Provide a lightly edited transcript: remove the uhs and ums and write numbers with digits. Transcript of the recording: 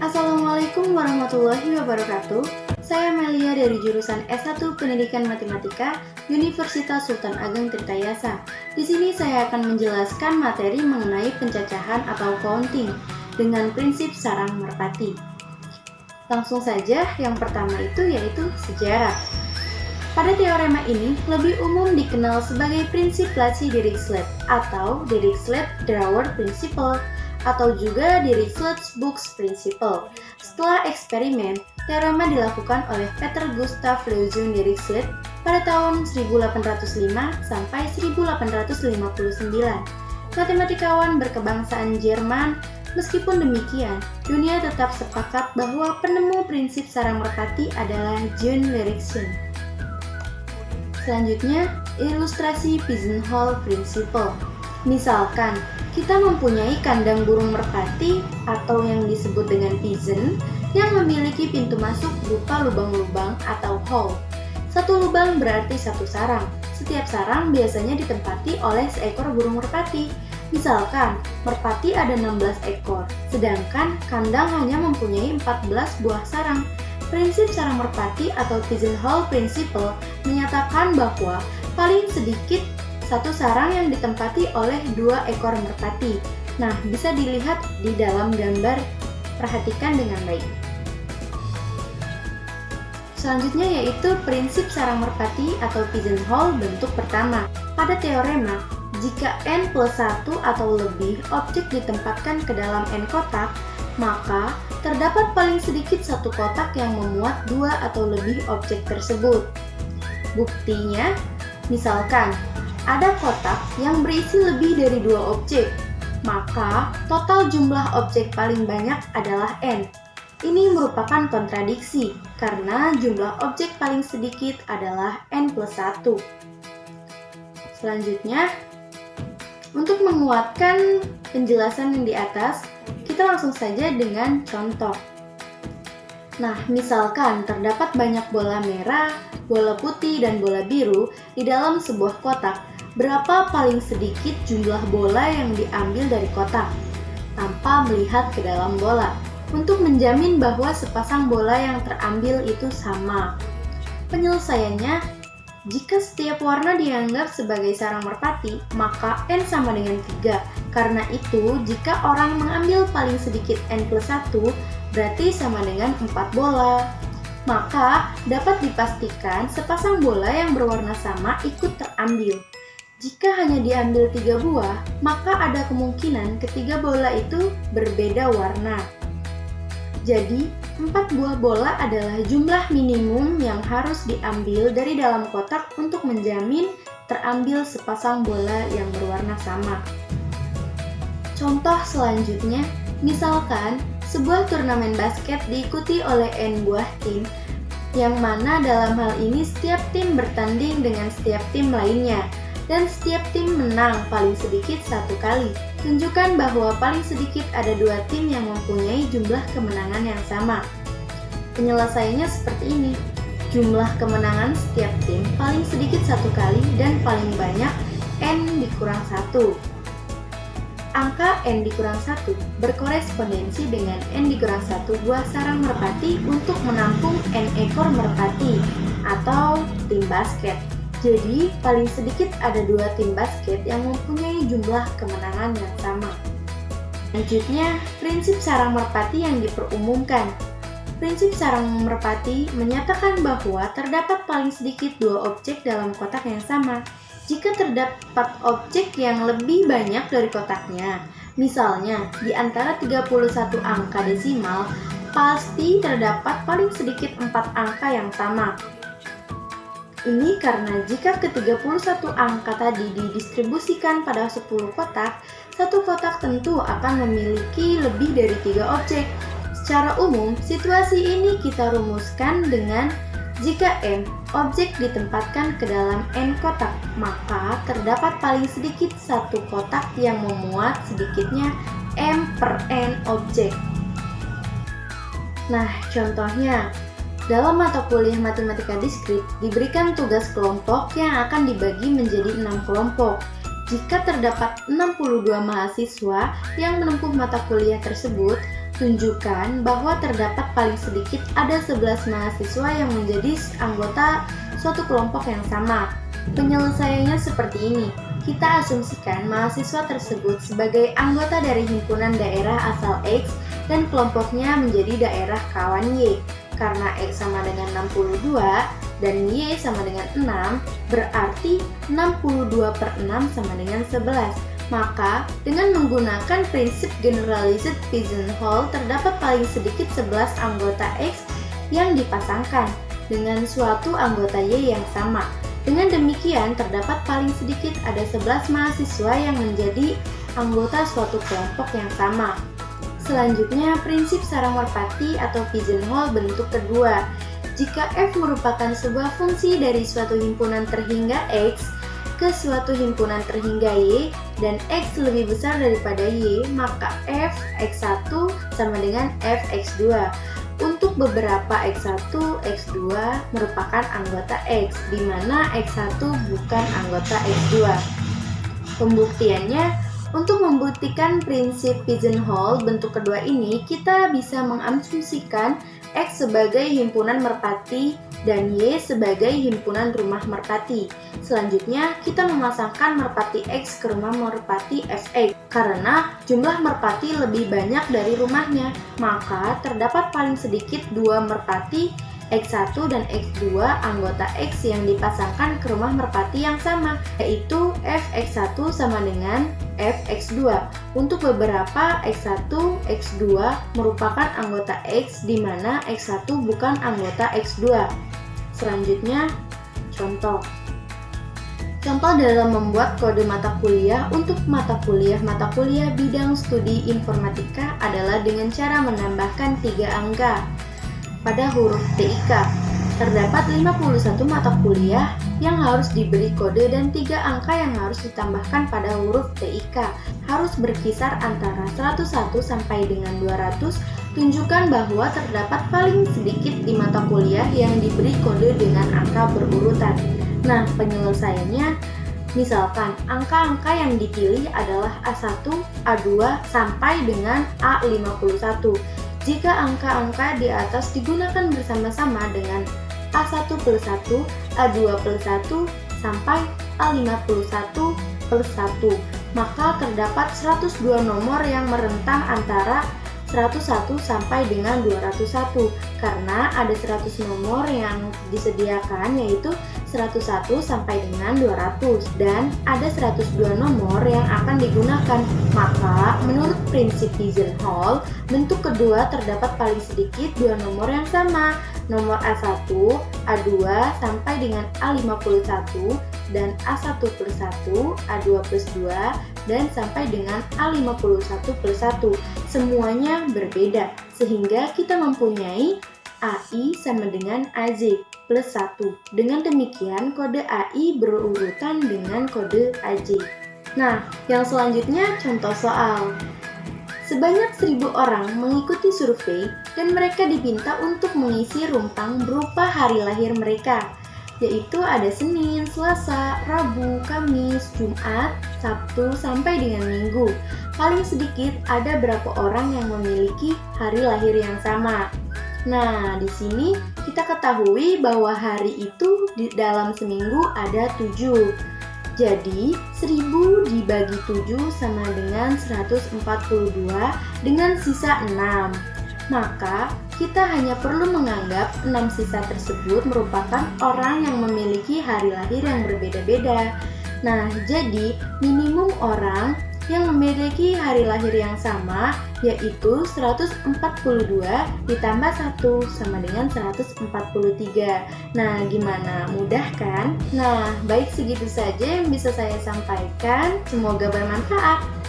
Assalamualaikum warahmatullahi wabarakatuh. Saya Melia dari jurusan S1 Pendidikan Matematika Universitas Sultan Ageng Tirtayasa. Di sini saya akan menjelaskan materi mengenai pencacahan atau counting dengan prinsip sarang merpati. Langsung saja, yang pertama yaitu sejarah. Pada teorema ini lebih umum dikenal sebagai prinsip Lacy-Dirichlet atau Dirichlet-Drawer Principle atau juga Dirichlet-Book's Principle. Setelah eksperimen, teorema dilakukan oleh Peter Gustav Lejeune Dirichlet pada tahun 1805 sampai 1859. Matematikawan berkebangsaan Jerman. Meskipun demikian, dunia tetap sepakat bahwa penemu prinsip sarang merpati adalah John Ericsson. Selanjutnya, ilustrasi pigeonhole principle. Misalkan, kita mempunyai kandang burung merpati atau yang disebut dengan pigeon yang memiliki pintu masuk berupa lubang-lubang atau hole. Satu lubang berarti satu sarang. Setiap sarang biasanya ditempati oleh seekor burung merpati. Misalkan, merpati ada 16 ekor, sedangkan kandang hanya mempunyai 14 buah sarang. Prinsip sarang merpati atau pigeonhole principle menyatakan bahwa paling sedikit satu sarang yang ditempati oleh 2 ekor merpati. Nah, bisa dilihat di dalam gambar, perhatikan dengan baik. Selanjutnya yaitu prinsip sarang merpati atau pigeonhole bentuk pertama. Pada teorema, jika n plus 1 atau lebih objek ditempatkan ke dalam n kotak, maka terdapat paling sedikit satu kotak yang memuat 2 atau lebih objek tersebut. Buktinya, misalkan ada kotak yang berisi lebih dari 2 objek, maka total jumlah objek paling banyak adalah n. Ini merupakan kontradiksi, karena jumlah objek paling sedikit adalah n plus 1. Selanjutnya, untuk menguatkan penjelasan yang di atas, kita langsung saja dengan contoh. Nah, misalkan terdapat banyak bola merah, bola putih, dan bola biru di dalam sebuah kotak. Berapa paling sedikit jumlah bola yang diambil dari kotak? Tanpa melihat ke dalam bola, untuk menjamin bahwa sepasang bola yang terambil itu sama. Penyelesaiannya, jika setiap warna dianggap sebagai sarang merpati, maka n sama dengan 3. Karena itu, jika orang mengambil paling sedikit n plus 1, berarti sama dengan 4 bola. Maka, dapat dipastikan sepasang bola yang berwarna sama ikut terambil. Jika hanya diambil 3 buah, maka ada kemungkinan ketiga bola itu berbeda warna. Jadi, 4 buah bola adalah jumlah minimum yang harus diambil dari dalam kotak untuk menjamin terambil sepasang bola yang berwarna sama. Contoh selanjutnya, misalkan sebuah turnamen basket diikuti oleh n buah tim, yang mana dalam hal ini setiap tim bertanding dengan setiap tim lainnya, dan setiap tim menang paling sedikit 1 kali. Tunjukkan bahwa paling sedikit ada 2 tim yang mempunyai jumlah kemenangan yang sama. Penyelesaiannya seperti ini. Jumlah kemenangan setiap tim paling sedikit 1 kali dan paling banyak n dikurang 1. Angka n dikurang 1 berkorespondensi dengan n dikurang 1 buah sarang merpati untuk menampung n ekor merpati atau tim basket. Jadi, paling sedikit ada 2 tim basket yang mempunyai jumlah kemenangan yang sama. Selanjutnya, prinsip sarang merpati yang diperumumkan. Prinsip sarang merpati menyatakan bahwa terdapat paling sedikit 2 objek dalam kotak yang sama. Jika terdapat objek yang lebih banyak dari kotaknya, misalnya di antara 31 angka desimal, pasti terdapat paling sedikit 4 angka yang sama. Ini karena jika ke-31 angka tadi didistribusikan pada 10 kotak, satu kotak tentu akan memiliki lebih dari 3 objek. Secara umum, situasi ini kita rumuskan dengan jika m objek ditempatkan ke dalam n kotak, maka terdapat paling sedikit satu kotak yang memuat sedikitnya m per n objek. Nah, contohnya, dalam mata kuliah matematika diskrit, diberikan tugas kelompok yang akan dibagi menjadi 6 kelompok. Jika terdapat 62 mahasiswa yang menempuh mata kuliah tersebut, tunjukkan bahwa terdapat paling sedikit ada 11 mahasiswa yang menjadi anggota suatu kelompok yang sama. Penyelesaiannya seperti ini. Kita asumsikan mahasiswa tersebut sebagai anggota dari himpunan daerah asal X dan kelompoknya menjadi daerah kawan Y. Karena X sama dengan 62 dan Y sama dengan 6, berarti 62/6 sama dengan 11. Maka, dengan menggunakan prinsip generalized pigeonhole, terdapat paling sedikit 11 anggota X yang dipasangkan dengan suatu anggota Y yang sama. Dengan demikian, terdapat paling sedikit ada 11 mahasiswa yang menjadi anggota suatu kelompok yang sama. Selanjutnya, prinsip sarang merpati atau pigeonhole bentuk kedua. Jika F merupakan sebuah fungsi dari suatu himpunan terhingga X ke suatu himpunan terhingga Y dan X lebih besar daripada Y, maka f X1 sama dengan f X2. Untuk beberapa X1, X2 merupakan anggota X, di mana X1 bukan anggota X2. Pembuktiannya, untuk membuktikan prinsip pigeonhole bentuk kedua ini, kita bisa mengasumsikan X sebagai himpunan merpati dan Y sebagai himpunan rumah merpati. Selanjutnya, kita memasangkan merpati X ke rumah merpati Fx. Karena jumlah merpati lebih banyak dari rumahnya, maka terdapat paling sedikit 2 merpati X1 dan X2 anggota X yang dipasangkan ke rumah merpati yang sama, yaitu Fx1 sama dengan Fx2. Untuk beberapa X1, X2 merupakan anggota X di mana X1 bukan anggota X2. Selanjutnya, contoh. Contoh dalam membuat kode mata kuliah untuk mata kuliah bidang studi informatika adalah dengan cara menambahkan 3 angka pada huruf TIK. Terdapat 51 mata kuliah yang harus diberi kode dan 3 angka yang harus ditambahkan pada huruf TIK. Harus berkisar antara 101 sampai dengan 200. Tunjukkan bahwa terdapat paling sedikit di mata kuliah yang diberi kode dengan angka berurutan. Nah, penyelesaiannya, misalkan angka-angka yang dipilih adalah A1, A2, sampai dengan A51. Jika angka-angka di atas digunakan bersama-sama dengan A1 plus 1, A2 plus 1, sampai A51 plus 1, maka terdapat 102 nomor yang merentang antara 101 sampai dengan 201 karena ada 100 nomor yang disediakan yaitu 101 sampai dengan 200 dan ada 102 nomor yang akan digunakan. Maka menurut prinsip pigeonhole, bentuk kedua terdapat paling sedikit 2 nomor yang sama, nomor A1, A2 sampai dengan A51 dan A1 plus 1, A2 plus 2 dan sampai dengan A51 plus 1. Semuanya berbeda, sehingga kita mempunyai AI sama dengan AJ plus 1. Dengan demikian, kode AI berurutan dengan kode AJ. Nah, yang selanjutnya contoh soal. Sebanyak 1.000 orang mengikuti survei dan mereka diminta untuk mengisi rumpang berupa hari lahir mereka, yaitu ada Senin, Selasa, Rabu, Kamis, Jumat, Sabtu, sampai dengan Minggu. Paling sedikit ada berapa orang yang memiliki hari lahir yang sama. Nah, di sini kita ketahui bahwa hari itu di dalam seminggu ada 7. Jadi, 1000 dibagi 7 sama dengan 142 dengan sisa 6. Maka, kita hanya perlu menganggap 6 sisa tersebut merupakan orang yang memiliki hari lahir yang berbeda-beda. Nah, jadi minimum orang yang memiliki hari lahir yang sama yaitu 142 ditambah 1 sama dengan 143. Nah, gimana? Mudah kan? Nah, baik segitu saja yang bisa saya sampaikan. Semoga bermanfaat.